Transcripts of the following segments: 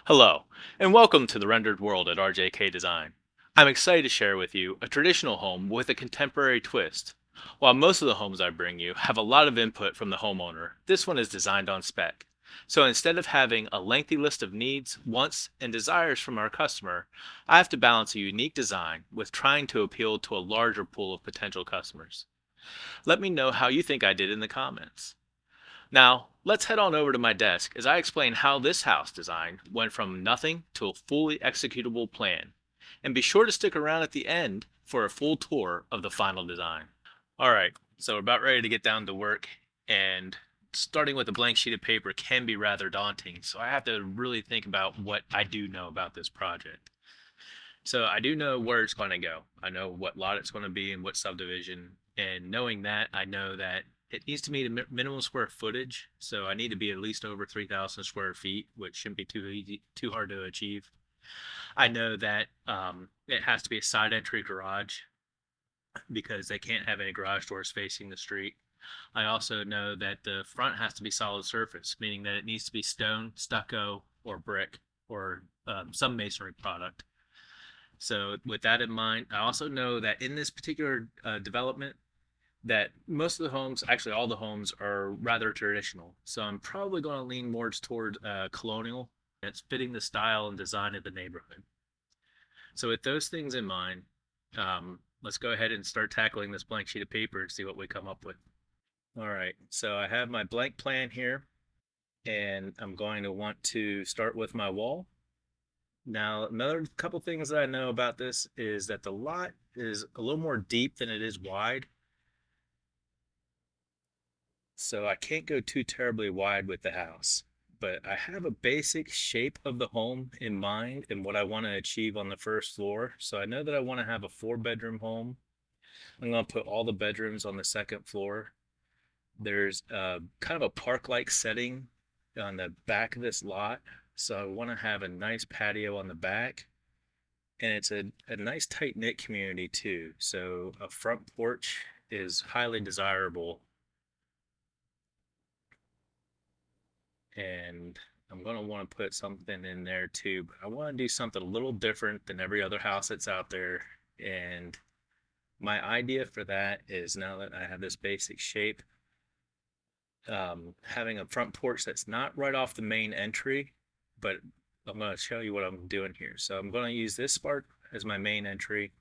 Hello, and welcome to the rendered world at RJK Design. I'm excited to share with you a traditional home with a contemporary twist. While most of the homes I bring you have a lot of input from the homeowner, this one is designed on spec. So instead of having a lengthy list of needs, wants, and desires from our customer, I have to balance a unique design with trying to appeal to a larger pool of potential customers. Let me know how you think I did in the comments. Now, let's head on over to my desk as I explain how this house design went from nothing to a fully executable plan. And be sure to stick around at the end for a full tour of the final design. Alright, so we're about ready to get down to work, and starting with a blank sheet of paper can be rather daunting, so I have to really think about what I do know about this project. So I do know where it's going to go. I know what lot it's going to be and what subdivision. And knowing that, I know that it needs to meet a minimum square footage. So I need to be at least over 3,000 square feet, which shouldn't be too hard to achieve. I know that it has to be a side entry garage because they can't have any garage doors facing the street. I also know that the front has to be solid surface, meaning that it needs to be stone, stucco, or brick, or some masonry product. So with that in mind, I also know that in this particular development, that most of the homes, actually all the homes, are rather traditional. So I'm probably going to lean more toward colonial. It's fitting the style and design of the neighborhood. So with those things in mind, let's go ahead and start tackling this blank sheet of paper and see what we come up with. All right, so I have my blank plan here, and I'm going to want to start with my wall. Now, another couple things that I know about this is that the lot is a little more deep than it is wide. So I can't go too terribly wide with the house, but I have a basic shape of the home in mind and what I want to achieve on the first floor. So I know that I want to have a 4-bedroom home. I'm going to put all the bedrooms on the second floor. There's kind of a park-like setting on the back of this lot. So I want to have a nice patio on the back, and it's a nice tight-knit community too. So a front porch is highly desirable, and I'm going to want to put something in there too, but I want to do something a little different than every other house that's out there. And my idea for that is, now that I have this basic shape, having a front porch that's not right off the main entry, but I'm going to show you what I'm doing here. So I'm going to use this part as my main entry,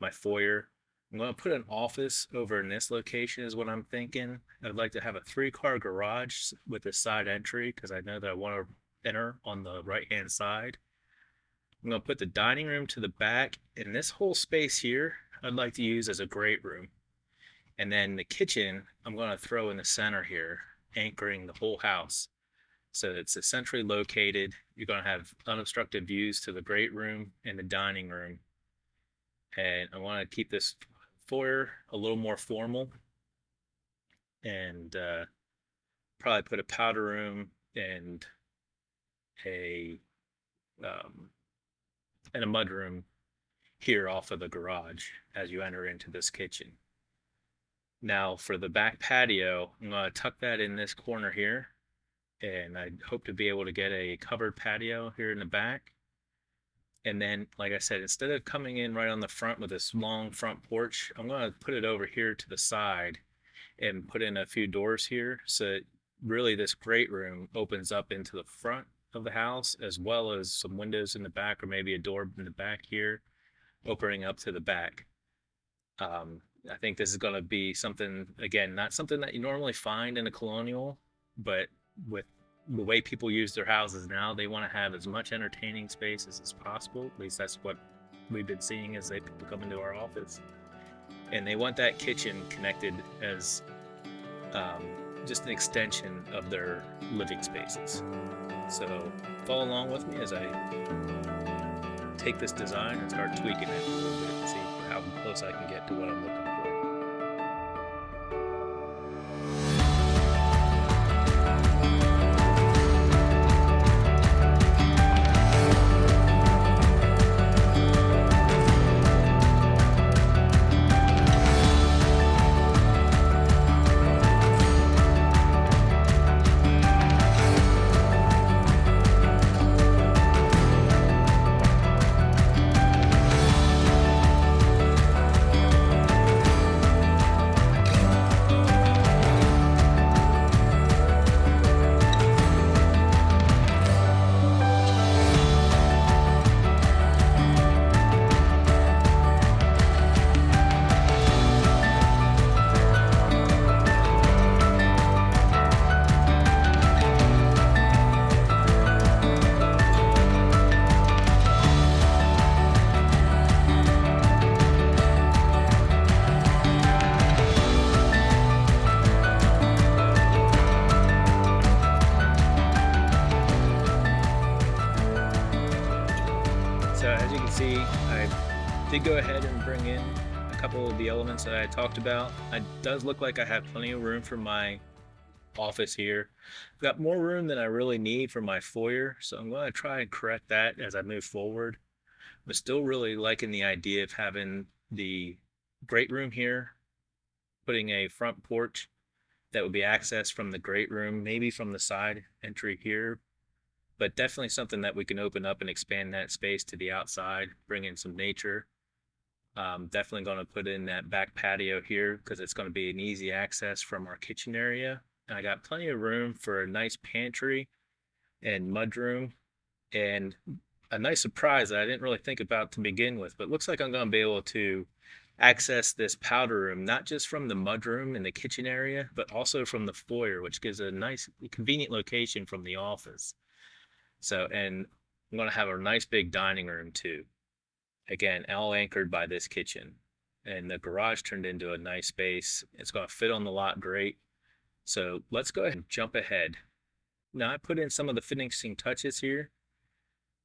my foyer. I'm going to put an office over in this location is what I'm thinking. I'd like to have a 3-car garage with a side entry because I know that I want to enter on the right-hand side. I'm going to put the dining room to the back, and this whole space here I'd like to use as a great room. And then the kitchen I'm going to throw in the center here, anchoring the whole house. So it's centrally located. You're going to have unobstructed views to the great room and the dining room. And I want to keep this foyer a little more formal, and probably put a powder room and a mud room here off of the garage as you enter into this kitchen. Now for the back patio, I'm going to tuck that in this corner here, and I hope to be able to get a covered patio here in the back. And then, like I said, instead of coming in right on the front with this long front porch, I'm going to put it over here to the side and put in a few doors here, so that really this great room opens up into the front of the house, as well as some windows in the back, or maybe a door in the back here opening up to the back. I think this is going to be something, again, not something that you normally find in a colonial, but with the way people use their houses now, they want to have as much entertaining space as possible. At least that's what we've been seeing as people come into our office. And they want that kitchen connected as just an extension of their living spaces. So follow along with me as I take this design and start tweaking it a little bit and see how close I can get to what I'm looking for. So as you can see, I did go ahead and bring in a couple of the elements that I talked about. It does look like I have plenty of room for my office here. I've got more room than I really need for my foyer, so I'm going to try and correct that as I move forward. I'm still really liking the idea of having the great room here, putting a front porch that would be accessed from the great room, maybe from the side entry here, but definitely something that we can open up and expand that space to the outside, bring in some nature. Definitely going to put in that back patio here because it's going to be an easy access from our kitchen area. And I got plenty of room for a nice pantry and mudroom, and a nice surprise that I didn't really think about to begin with, but looks like I'm going to be able to access this powder room not just from the mudroom in the kitchen area, but also from the foyer, which gives a nice convenient location from the office. So, and I'm going to have a nice big dining room too. Again, all anchored by this kitchen. And the garage turned into a nice space. It's going to fit on the lot great. So let's go ahead and jump ahead. Now I put in some of the finishing touches here.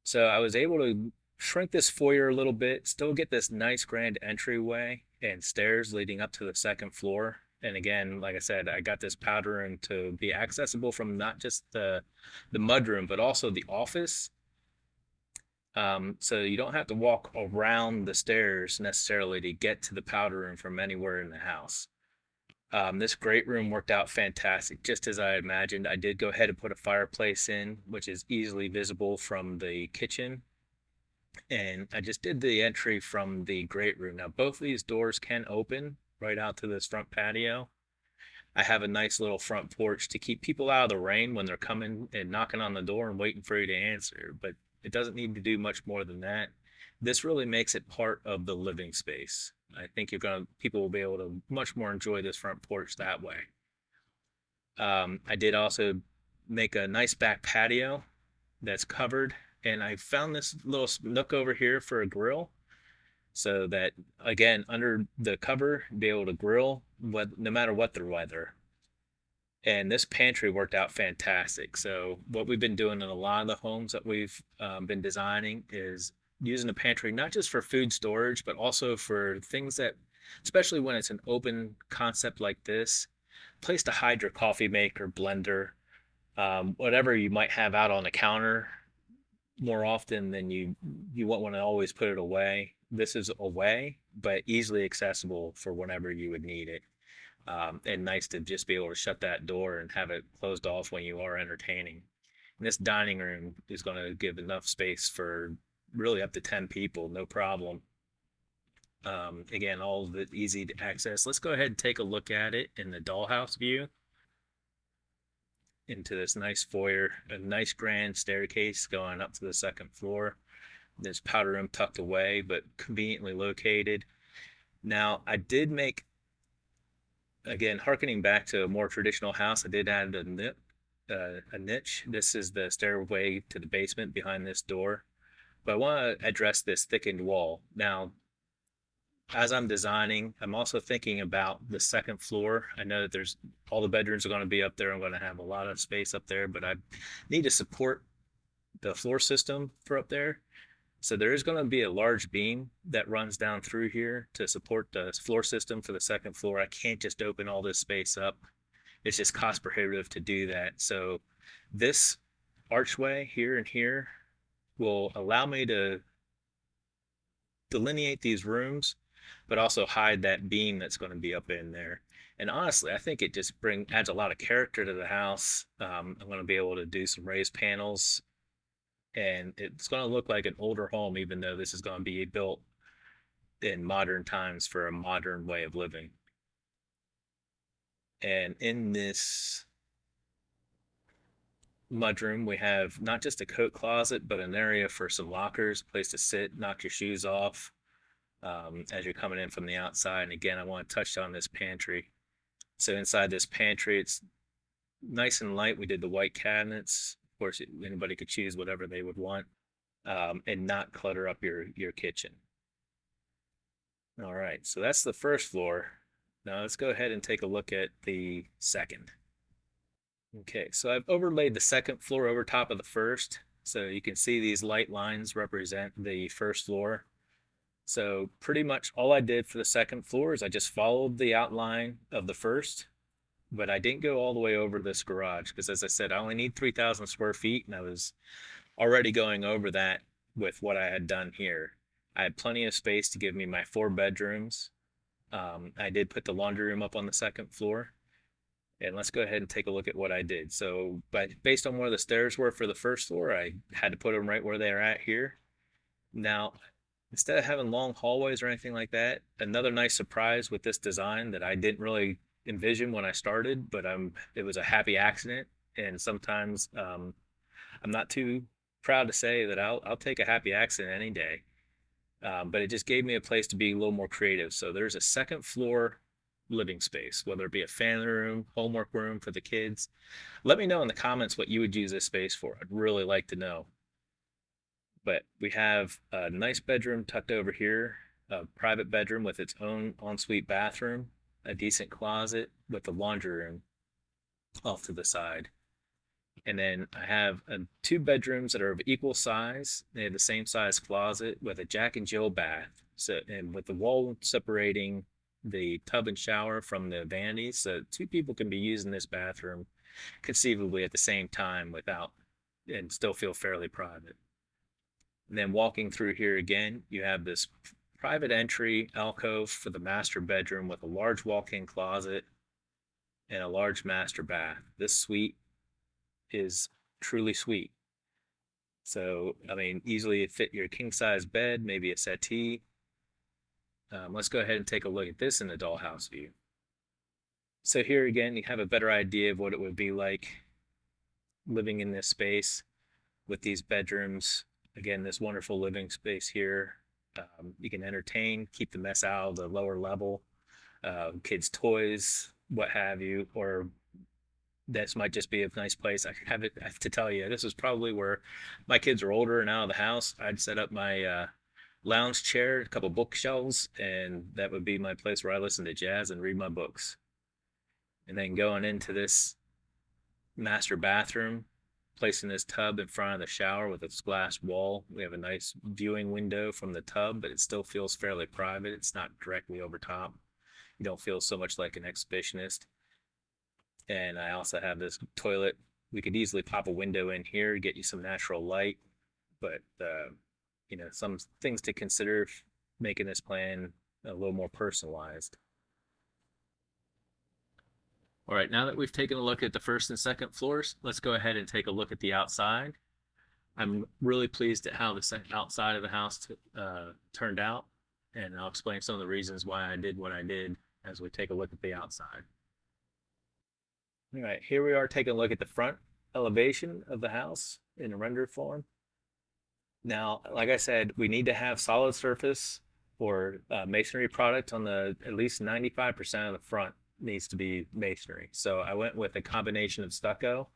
So I was able to shrink this foyer a little bit, still get this nice grand entryway and stairs leading up to the second floor. And again, like I said, I got this powder room to be accessible from not just the mudroom, but also the office. So you don't have to walk around the stairs necessarily to get to the powder room from anywhere in the house. This great room worked out fantastic, just as I imagined. I did go ahead and put a fireplace in, which is easily visible from the kitchen. And I just did the entry from the great room. Now, both of these doors can open right out to this front patio. I have a nice little front porch to keep people out of the rain when they're coming and knocking on the door and waiting for you to answer, but it doesn't need to do much more than that. This really makes it part of the living space. I think people will be able to much more enjoy this front porch that way. I did also make a nice back patio that's covered, and I found this little nook over here for a grill, so that again, under the cover, be able to grill no matter what the weather. And this pantry worked out fantastic. So what we've been doing in a lot of the homes that we've been designing is using the pantry not just for food storage, but also for things that, especially when it's an open concept like this, place to hide your coffee maker, blender, whatever you might have out on the counter more often than you won't want to always put it away. This is away, but easily accessible for whenever you would need it. And nice to just be able to shut that door and have it closed off when you are entertaining. And this dining room is going to give enough space for really up to 10 people, no problem. Again, all of it easy to access. Let's go ahead and take a look at it in the dollhouse view into this nice foyer, a nice grand staircase going up to the second floor. This powder room tucked away, but conveniently located. Now, I did make, again, harkening back to a more traditional house, I did add a niche. This is the stairway to the basement behind this door. But I want to address this thickened wall. Now, as I'm designing, I'm also thinking about the second floor. I know that all the bedrooms are going to be up there. I'm going to have a lot of space up there, but I need to support the floor system for up there. So there is going to be a large beam that runs down through here to support the floor system for the second floor. I can't just open all this space up. It's just cost prohibitive to do that. So this archway here and here will allow me to delineate these rooms, but also hide that beam that's going to be up in there. And honestly, I think it just adds a lot of character to the house. I'm going to be able to do some raised panels, and it's going to look like an older home, even though this is going to be built in modern times for a modern way of living. And in this mudroom, we have not just a coat closet, but an area for some lockers, a place to sit, knock your shoes off as you're coming in from the outside. And again, I want to touch on this pantry. So inside this pantry, it's nice and light. We did the white cabinets. Of course, anybody could choose whatever they would want, and not clutter up your kitchen. All right, so that's the first floor. Now let's go ahead and take a look at the second. Okay, so I've overlaid the second floor over top of the first. So you can see these light lines represent the first floor. So pretty much all I did for the second floor is I just followed the outline of the first, but I didn't go all the way over this garage because, as I said, I only need 3,000 square feet, and I was already going over that with what I had done here. I had plenty of space to give me my 4 bedrooms. I did put the laundry room up on the second floor. And let's go ahead and take a look at what I did. So, based on where the stairs were for the first floor, I had to put them right where they are at here. Now, instead of having long hallways or anything like that, another nice surprise with this design that I didn't really envision when I started, but it was a happy accident. And sometimes I'm not too proud to say that I'll take a happy accident any day. But it just gave me a place to be a little more creative. So there's a second floor living space, whether it be a family room, homework room for the kids. Let me know in the comments what you would use this space for. I'd really like to know. But we have a nice bedroom tucked over here, a private bedroom with its own ensuite bathroom, a decent closet with a laundry room off to the side. And then I have 2 bedrooms that are of equal size. They have the same size closet with a Jack and Jill bath. So, and with the wall separating the tub and shower from the vanities, so 2 people can be using this bathroom conceivably at the same time without and still feel fairly private. And then walking through here again, you have this private entry alcove for the master bedroom with a large walk-in closet and a large master bath. This suite is truly sweet. So, I mean, easily fit your king size bed, maybe a settee. Let's go ahead and take a look at this in the dollhouse view. So here again, you have a better idea of what it would be like living in this space with these bedrooms. Again, this wonderful living space here. You can entertain, keep the mess out of the lower level, kids' toys, what have you, or this might just be a nice place. I have to tell you, this is probably where my kids are older and out of the house. I'd set up my lounge chair, a couple bookshelves, and that would be my place where I listen to jazz and read my books. And then going into this master bathroom, placing this tub in front of the shower with its glass wall. We have a nice viewing window from the tub, but it still feels fairly private. It's not directly over top. You don't feel so much like an exhibitionist. And I also have this toilet. We could easily pop a window in here, get you some natural light, but some things to consider making this plan a little more personalized. All right, now that we've taken a look at the first and second floors, let's go ahead and take a look at the outside. I'm really pleased at how the outside of the house turned out, and I'll explain some of the reasons why I did what I did as we take a look at the outside. All right, here we are taking a look at the front elevation of the house in a rendered form. Now, like I said, we need to have solid surface or masonry product on at least 95% of the front needs to be masonry. So I went with a combination of stucco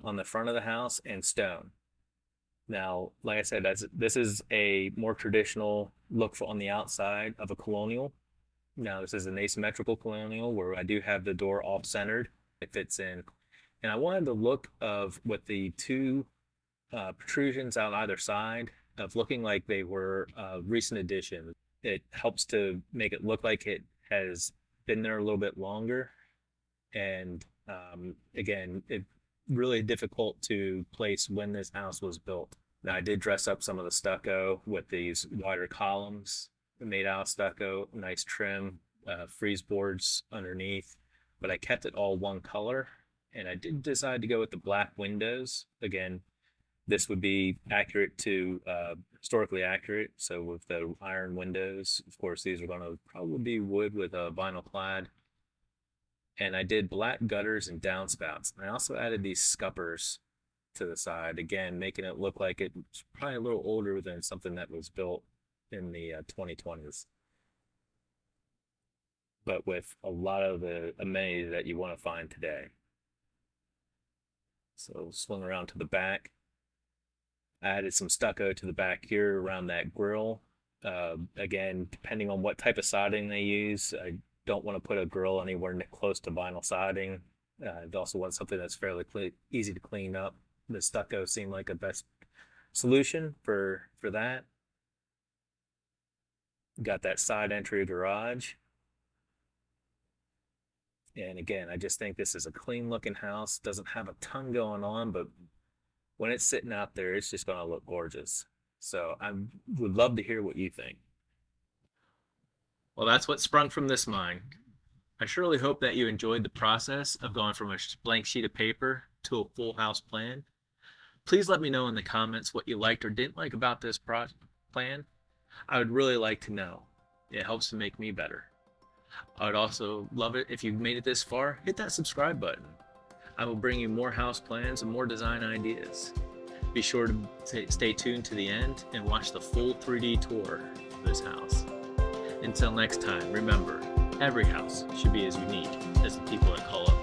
on the front of the house and stone. Now, like I said, this is a more traditional look on the outside of a colonial. Now, this is an asymmetrical colonial where I do have the door off-centered. It fits in. And I wanted the look of with the 2 protrusions on either side of looking like they were recent additions. It helps to make it look like it has been there a little bit longer. And again, it's really difficult to place when this house was built. Now, I did dress up some of the stucco with these wider columns made out of stucco, nice trim, frieze boards underneath, but I kept it all one color. And I did decide to go with the black windows. Again, this would be accurate to historically accurate. So with the iron windows, of course, these are going to probably be wood with a vinyl clad. And I did black gutters and downspouts. And I also added these scuppers to the side, again, making it look like it's probably a little older than something that was built in the 2020s. But with a lot of the amenities that you want to find today. So swing around to the back. I added some stucco to the back here around that grill. Again, depending on what type of siding they use, I don't want to put a grill anywhere close to vinyl siding. I also want something that's fairly easy to clean up. the stucco seemed like the best solution for that. Got that side entry garage. And again, I just think this is a clean looking house. Doesn't have a ton going on, but when it's sitting out there, it's just going to look gorgeous. So I would love to hear what you think. Well, that's what sprung from this mind. I surely hope that you enjoyed the process of going from a blank sheet of paper to a full house plan. Please let me know in the comments what you liked or didn't like about this plan. I would really like to know. It helps to make me better. I would also love it if you've made it this far, hit that subscribe button. I will bring you more house plans and more design ideas. Be sure to stay tuned to the end and watch the full 3D tour of this house. Until next time, remember, every house should be as unique as the people that call it